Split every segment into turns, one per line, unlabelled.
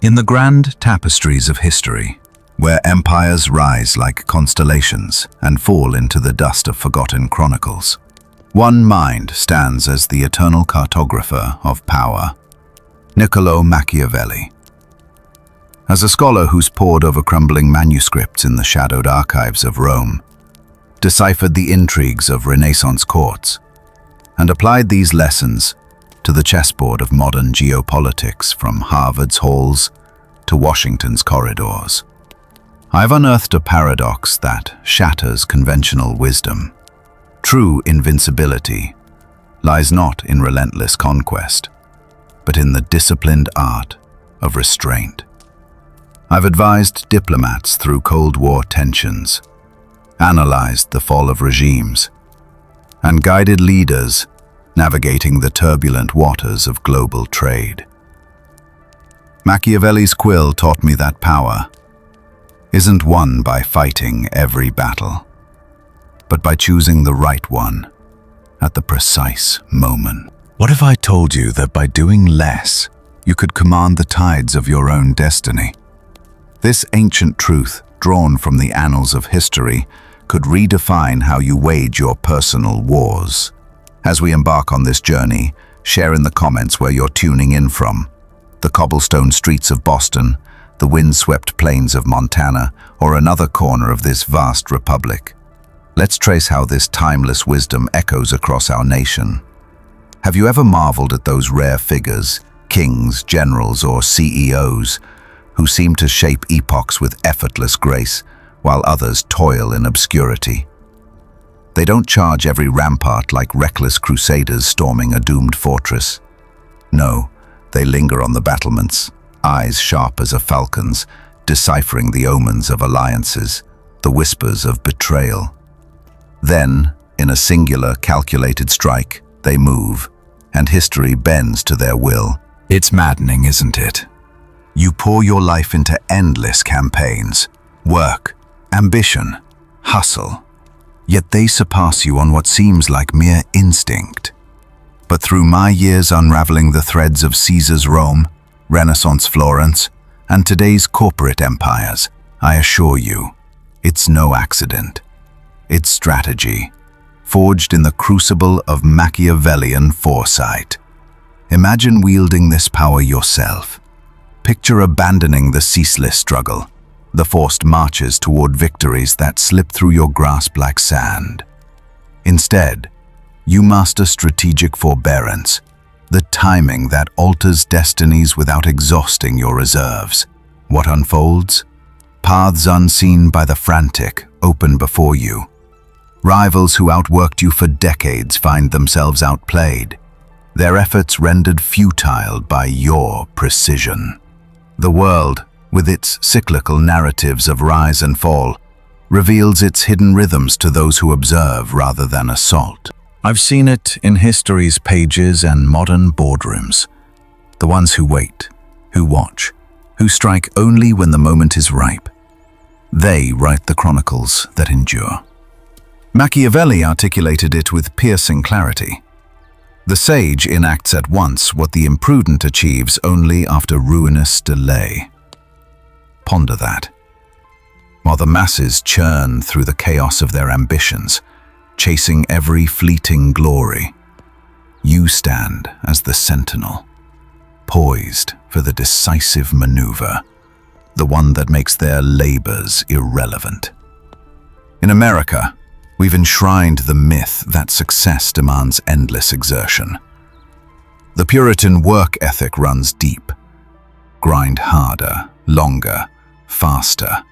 In the grand tapestries of history, where empires rise like constellations and fall into the dust of forgotten chronicles, one mind stands as the eternal cartographer of power: Niccolò Machiavelli. As a scholar who's pored over crumbling manuscripts in the shadowed archives of Rome, deciphered the intrigues of Renaissance courts, and applied these lessons to the chessboard of modern geopolitics from Harvard's halls to Washington's corridors, I've unearthed a paradox that shatters conventional wisdom. True invincibility lies not in relentless conquest, but in the disciplined art of restraint. I've advised diplomats through Cold War tensions, analyzed the fall of regimes, and guided leaders navigating the turbulent waters of global trade. Machiavelli's quill taught me that power isn't won by fighting every battle, but by choosing the right one at the precise moment. What if I told you that by doing less, you could command the tides of your own destiny? This ancient truth, drawn from the annals of history, could redefine how you wage your personal wars. As we embark on this journey, share in the comments where you're tuning in from: the cobblestone streets of Boston, the windswept plains of Montana, or another corner of this vast republic. Let's trace how this timeless wisdom echoes across our nation. Have you ever marveled at those rare figures, kings, generals, or CEOs, who seem to shape epochs with effortless grace, while others toil in obscurity? They don't charge every rampart like reckless crusaders storming a doomed fortress. No, they linger on the battlements, eyes sharp as a falcon's, deciphering the omens of alliances, the whispers of betrayal. Then, in a singular, calculated strike, they move, and history bends to their will. It's maddening, isn't it? You pour your life into endless campaigns, work, ambition, hustle, yet they surpass you on what seems like mere instinct. But through my years unraveling the threads of Caesar's Rome, Renaissance Florence, and today's corporate empires, I assure you, it's no accident. It's strategy, forged in the crucible of Machiavellian foresight. Imagine wielding this power yourself. Picture abandoning the ceaseless struggle, the forced marches toward victories that slip through your grasp like sand. Instead, you master strategic forbearance, the timing that alters destinies without exhausting your reserves. What unfolds? Paths unseen by the frantic open before you. Rivals who outworked you for decades find themselves outplayed, their efforts rendered futile by your precision. The world, with its cyclical narratives of rise and fall, reveals its hidden rhythms to those who observe rather than assault. I've seen it in history's pages and modern boardrooms. The ones who wait, who watch, who strike only when the moment is ripe. They write the chronicles that endure. Machiavelli articulated it with piercing clarity. The sage enacts at once what the imprudent achieves only after ruinous delay. Ponder that. While the masses churn through the chaos of their ambitions, chasing every fleeting glory, you stand as the sentinel, poised for the decisive maneuver, the one that makes their labors irrelevant. In America, we've enshrined the myth that success demands endless exertion. The Puritan work ethic runs deep. Grind harder, longer, faster,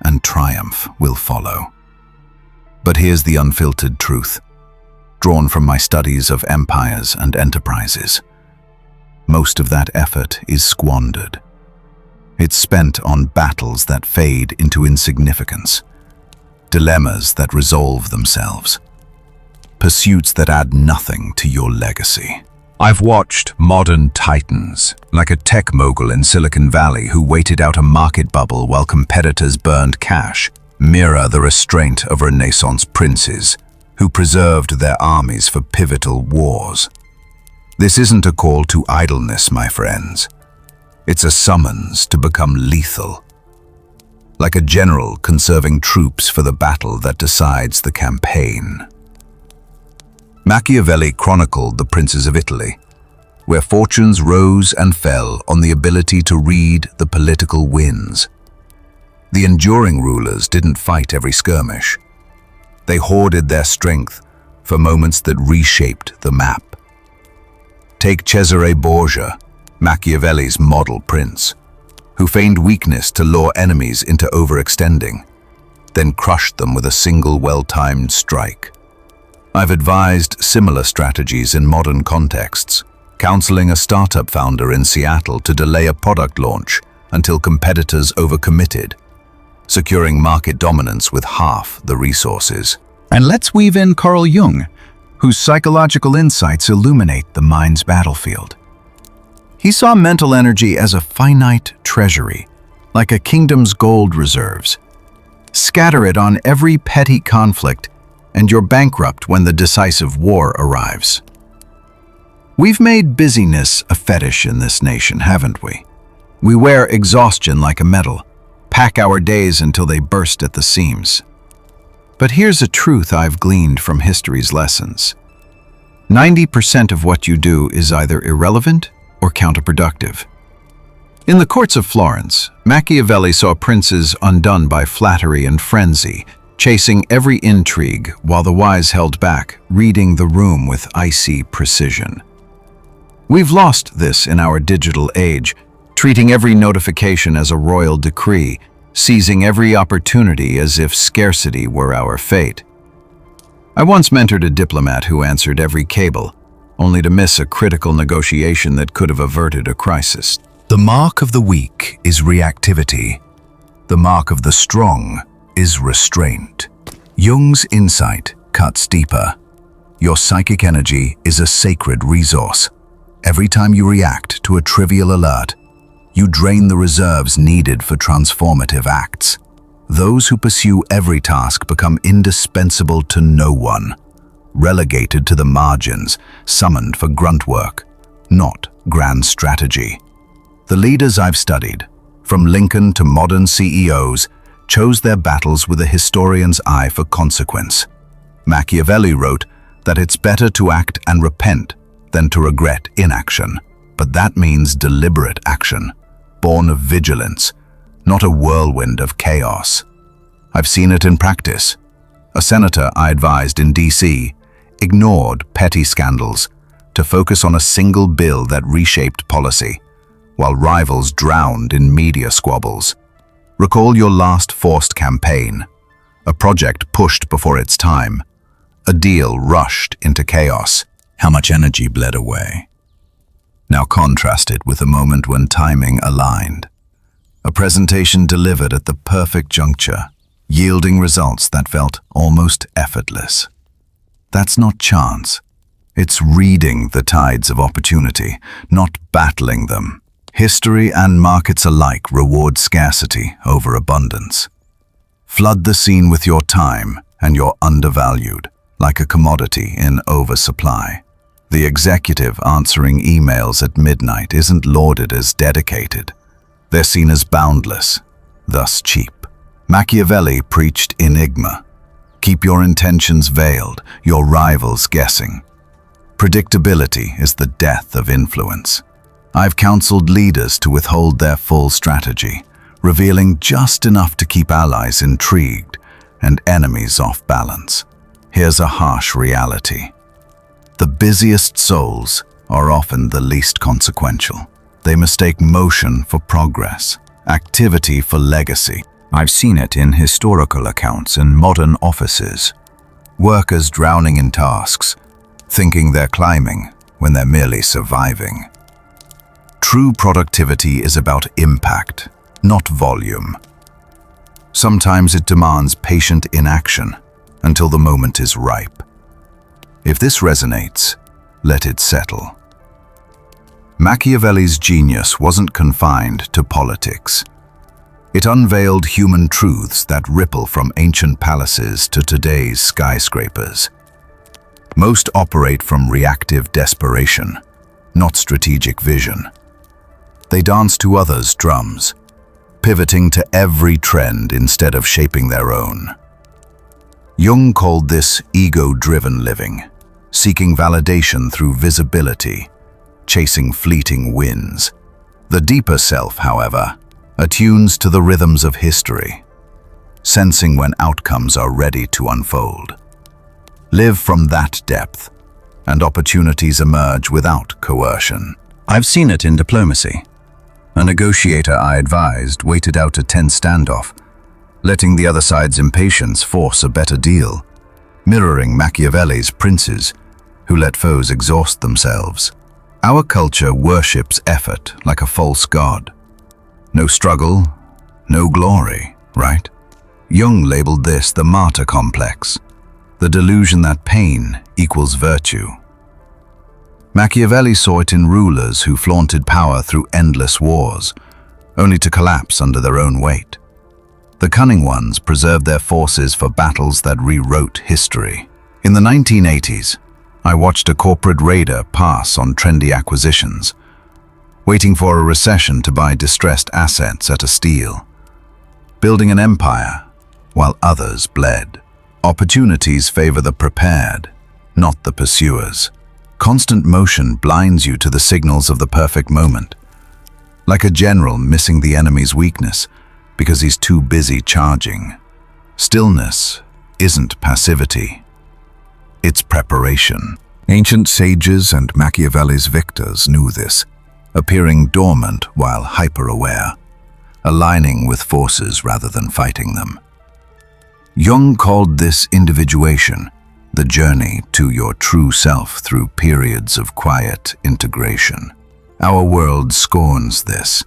and triumph will follow. But here's the unfiltered truth, drawn from my studies of empires and enterprises. Most of that effort is squandered. It's spent on battles that fade into insignificance, dilemmas that resolve themselves, pursuits that add nothing to your legacy. I've watched modern titans, like a tech mogul in Silicon Valley who waited out a market bubble while competitors burned cash, mirror the restraint of Renaissance princes who preserved their armies for pivotal wars. This isn't a call to idleness, my friends. It's a summons to become lethal, like a general conserving troops for the battle that decides the campaign. Machiavelli chronicled the princes of Italy, where fortunes rose and fell on the ability to read the political winds. The enduring rulers didn't fight every skirmish. They hoarded their strength for moments that reshaped the map. Take Cesare Borgia, Machiavelli's model prince, who feigned weakness to lure enemies into overextending, then crushed them with a single well-timed strike. I've advised similar strategies in modern contexts, counseling a startup founder in Seattle to delay a product launch until competitors overcommitted, securing market dominance with half the resources.
And let's weave in Carl Jung, whose psychological insights illuminate the mind's battlefield. He saw mental energy as a finite treasury, like a kingdom's gold reserves. Scatter it on every petty conflict, and you're bankrupt when the decisive war arrives. We've made busyness a fetish in this nation, haven't we? We wear exhaustion like a medal, pack our days until they burst at the seams. But here's a truth I've gleaned from history's lessons. 90% of what you do is either irrelevant or counterproductive. In the courts of Florence, Machiavelli saw princes undone by flattery and frenzy, chasing every intrigue while the wise held back, reading the room with icy precision. We've lost this in our digital age, treating every notification as a royal decree, seizing every opportunity as if scarcity were our fate. I once mentored a diplomat who answered every cable, only to miss a critical negotiation that could have averted a crisis.
The mark of the weak is reactivity. The mark of the strong is restraint. Jung's insight cuts deeper. Your psychic energy is a sacred resource. Every time you react to a trivial alert, you drain the reserves needed for transformative acts. Those who pursue every task become indispensable to no one, relegated to the margins, summoned for grunt work, not grand strategy. The leaders I've studied, from Lincoln to modern CEOs, chose their battles with a historian's eye for consequence. Machiavelli wrote that it's better to act and repent than to regret inaction, but that means deliberate action, born of vigilance, not a whirlwind of chaos. I've seen it in practice. A senator I advised in DC ignored petty scandals to focus on a single bill that reshaped policy, while rivals drowned in media squabbles. Recall your last forced campaign, a project pushed before its time, a deal rushed into chaos. How much energy bled away? Now contrast it with a moment when timing aligned. A presentation delivered at the perfect juncture, yielding results that felt almost effortless. That's not chance. It's reading the tides of opportunity, not battling them. History and markets alike reward scarcity over abundance. Flood the scene with your time and you're undervalued, like a commodity in oversupply. The executive answering emails at midnight isn't lauded as dedicated. They're seen as boundless, thus cheap. Machiavelli preached enigma. Keep your intentions veiled, your rivals guessing. Predictability is the death of influence. I've counseled leaders to withhold their full strategy, revealing just enough to keep allies intrigued and enemies off balance. Here's a harsh reality. The busiest souls are often the least consequential. They mistake motion for progress, activity for legacy. I've seen it in historical accounts and modern offices. Workers drowning in tasks, thinking they're climbing when they're merely surviving. True productivity is about impact, not volume. Sometimes it demands patient inaction until the moment is ripe. If this resonates, let it settle. Machiavelli's genius wasn't confined to politics. It unveiled human truths that ripple from ancient palaces to today's skyscrapers. Most operate from reactive desperation, not strategic vision. They dance to others' drums, pivoting to every trend instead of shaping their own. Jung called this ego-driven living, seeking validation through visibility, chasing fleeting wins. The deeper self, however, attunes to the rhythms of history, sensing when outcomes are ready to unfold. Live from that depth, and opportunities emerge without coercion.
I've seen it in diplomacy. A negotiator I advised waited out a tense standoff, letting the other side's impatience force a better deal, mirroring Machiavelli's princes, who let foes exhaust themselves. Our culture worships effort like a false god. No struggle, no glory, right? Jung labeled this the martyr complex, the delusion that pain equals virtue. Machiavelli saw it in rulers who flaunted power through endless wars, only to collapse under their own weight. The cunning ones preserved their forces for battles that rewrote history. In the 1980s, I watched a corporate raider pass on trendy acquisitions, waiting for a recession to buy distressed assets at a steal, building an empire while others bled. Opportunities favor the prepared, not the pursuers. Constant motion blinds you to the signals of the perfect moment, like a general missing the enemy's weakness because he's too busy charging. Stillness isn't passivity, it's preparation. Ancient sages and Machiavelli's victors knew this, appearing dormant while hyper-aware, aligning with forces rather than fighting them. Jung called this individuation, the journey to your true self through periods of quiet integration. Our world scorns this,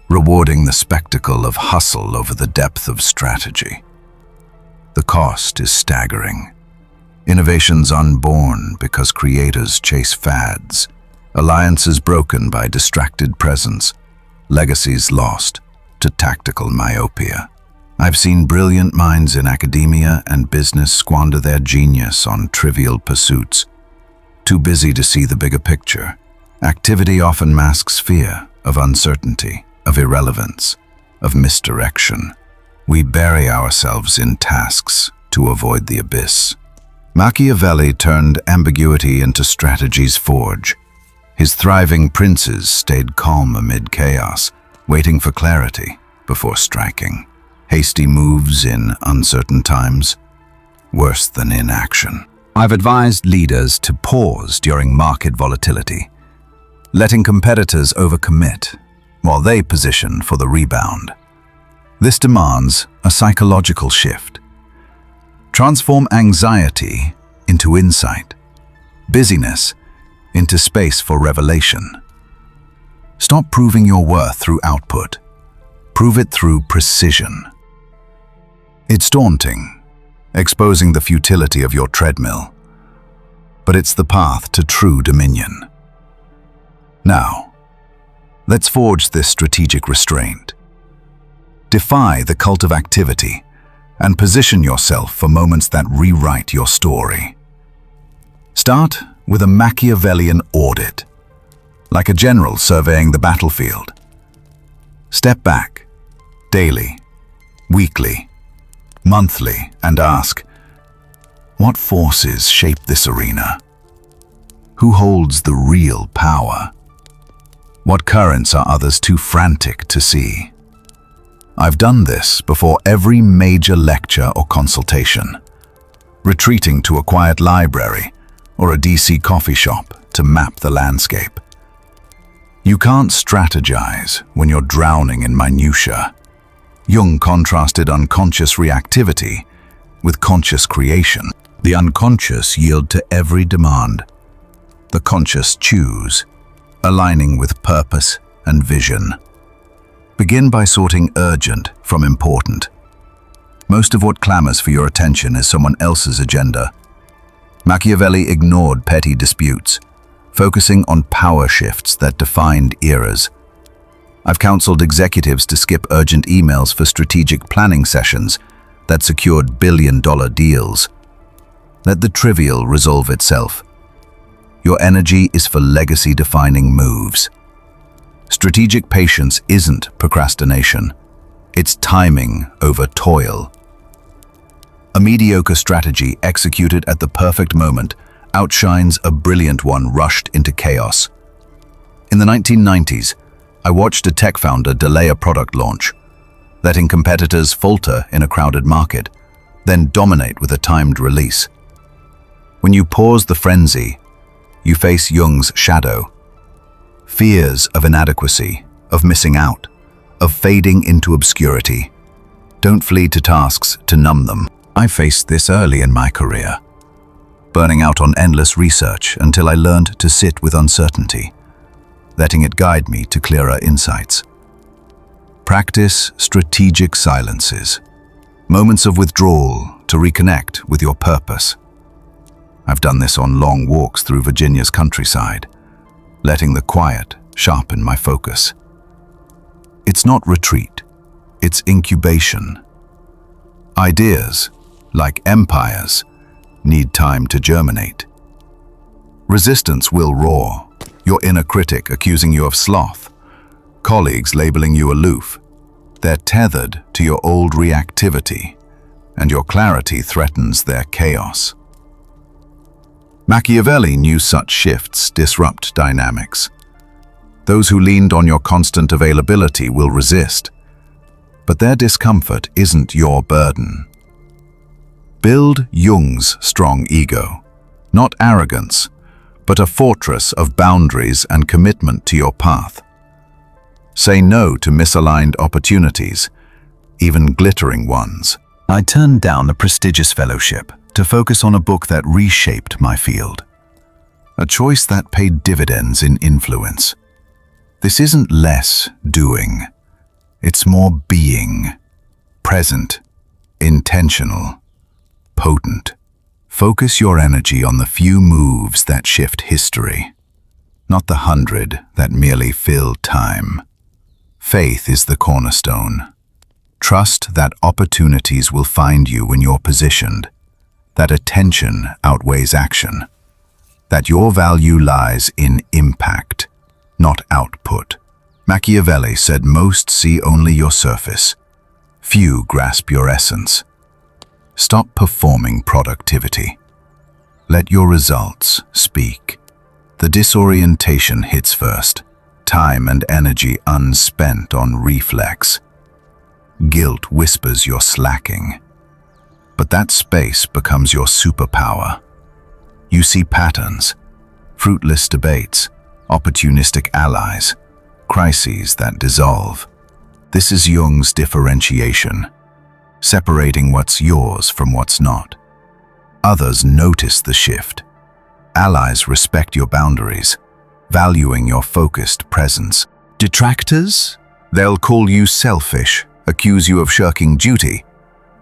rewarding the spectacle of hustle over the depth of strategy. The cost is staggering. Innovations unborn because creators chase fads, alliances broken by distracted presence, legacies lost to tactical myopia. I've seen brilliant minds in academia and business squander their genius on trivial pursuits, too busy to see the bigger picture. Activity often masks fear of uncertainty, of irrelevance, of misdirection. We bury ourselves in tasks to avoid the abyss. Machiavelli turned ambiguity into strategy's forge. His thriving princes stayed calm amid chaos, waiting for clarity before striking. Hasty moves in uncertain times, worse than inaction. I've advised leaders to pause during market volatility, letting competitors overcommit while they position for the rebound. This demands a psychological shift. Transform anxiety into insight, busyness into space for revelation. Stop proving your worth through output. Prove it through precision. It's daunting, exposing the futility of your treadmill, but it's the path to true dominion. Now, let's forge this strategic restraint. Defy the cult of activity and position yourself for moments that rewrite your story. Start with a Machiavellian audit, like a general surveying the battlefield. Step back, daily, weekly, monthly, and ask, what forces shape this arena? Who holds the real power? What currents are others too frantic to see? I've done this before every major lecture or consultation, retreating to a quiet library or a DC coffee shop to map the landscape. You can't strategize when you're drowning in minutiae. Jung contrasted unconscious reactivity with conscious creation. The unconscious yield to every demand. The conscious choose, aligning with purpose and vision. Begin by sorting urgent from important. Most of what clamors for your attention is someone else's agenda. Machiavelli ignored petty disputes, focusing on power shifts that defined eras. I've counseled executives to skip urgent emails for strategic planning sessions that secured billion-dollar deals. Let the trivial resolve itself. Your energy is for legacy-defining moves.
Strategic patience isn't procrastination. It's timing over toil. A mediocre strategy executed at the perfect moment outshines a brilliant one rushed into chaos. In the 1990s, I watched a tech founder delay a product launch, letting competitors falter in a crowded market, then dominate with a timed release. When you pause the frenzy, you face Jung's shadow. Fears of inadequacy, of missing out, of fading into obscurity. Don't flee to tasks to numb them. I faced this early in my career, burning out on endless research until I learned to sit with uncertainty, letting it guide me to clearer insights. Practice strategic silences, moments of withdrawal to reconnect with your purpose. I've done this on long walks through Virginia's countryside, letting the quiet sharpen my focus. It's not retreat, it's incubation. Ideas, like empires, need time to germinate. Resistance will roar, your inner critic accusing you of sloth, colleagues labeling you aloof. They're tethered to your old reactivity, and your clarity threatens their chaos. Machiavelli knew such shifts disrupt dynamics. Those who leaned on your constant availability will resist, but their discomfort isn't your burden. Build Jung's strong ego, not arrogance, but a fortress of boundaries and commitment to your path. Say no to misaligned opportunities, even glittering ones. I turned down a prestigious fellowship to focus on a book that reshaped my field. A choice that paid dividends in influence. This isn't less doing. It's more being. Present. Intentional. Potent. Focus your energy on the few moves that shift history, not the 100 that merely fill time. Faith is the cornerstone. Trust that opportunities will find you when you're positioned, that attention outweighs action, that your value lies in impact, not output. Machiavelli said most see only your surface. Few grasp your essence. Stop performing productivity. Let your results speak. The disorientation hits first, time and energy unspent on reflex. Guilt whispers you're slacking, but that space becomes your superpower. You see patterns, fruitless debates, opportunistic allies, crises that dissolve. This is Jung's differentiation, separating what's yours from what's not. Others notice the shift. Allies respect your boundaries, valuing your focused presence. Detractors? They'll call you selfish, accuse you of shirking duty.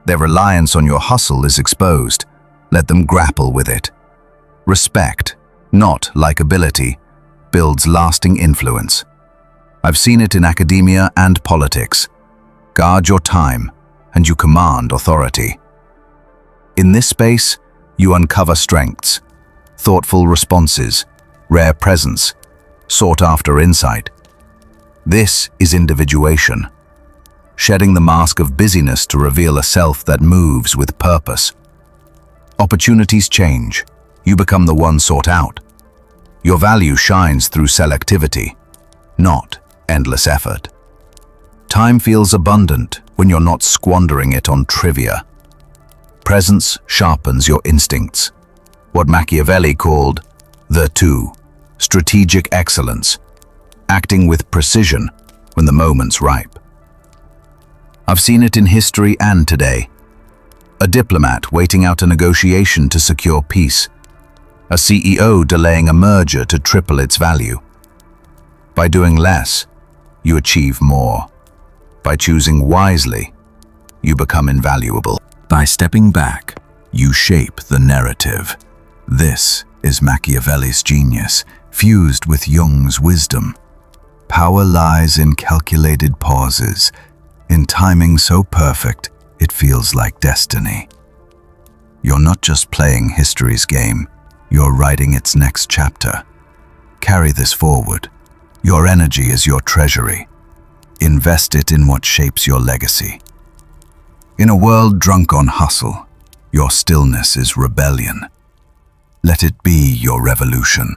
Their reliance on your hustle is exposed. Let them grapple with it. Respect, not likability, builds lasting influence. I've seen it in academia and politics. Guard your time, and you command authority. In this space, you uncover strengths, thoughtful responses, rare presence, sought-after insight. This is individuation, shedding the mask of busyness to reveal a self that moves with purpose. Opportunities change. You become the one sought out. Your value shines through selectivity, not endless effort. Time feels abundant when you're not squandering it on trivia. Presence sharpens your instincts. What Machiavelli called the two, strategic excellence, acting with precision when the moment's ripe. I've seen it in history and today. A diplomat waiting out a negotiation to secure peace. A CEO delaying a merger to triple its value. By doing less, you achieve more. By choosing wisely, you become invaluable. By stepping back, you shape the narrative. This is Machiavelli's genius, fused with Jung's wisdom. Power lies in calculated pauses, in timing so perfect it feels like destiny. You're not just playing history's game, you're writing its next chapter. Carry this forward. Your energy is your treasury. Invest it in what shapes your legacy. In a world drunk on hustle, your stillness is rebellion. Let it be your revolution.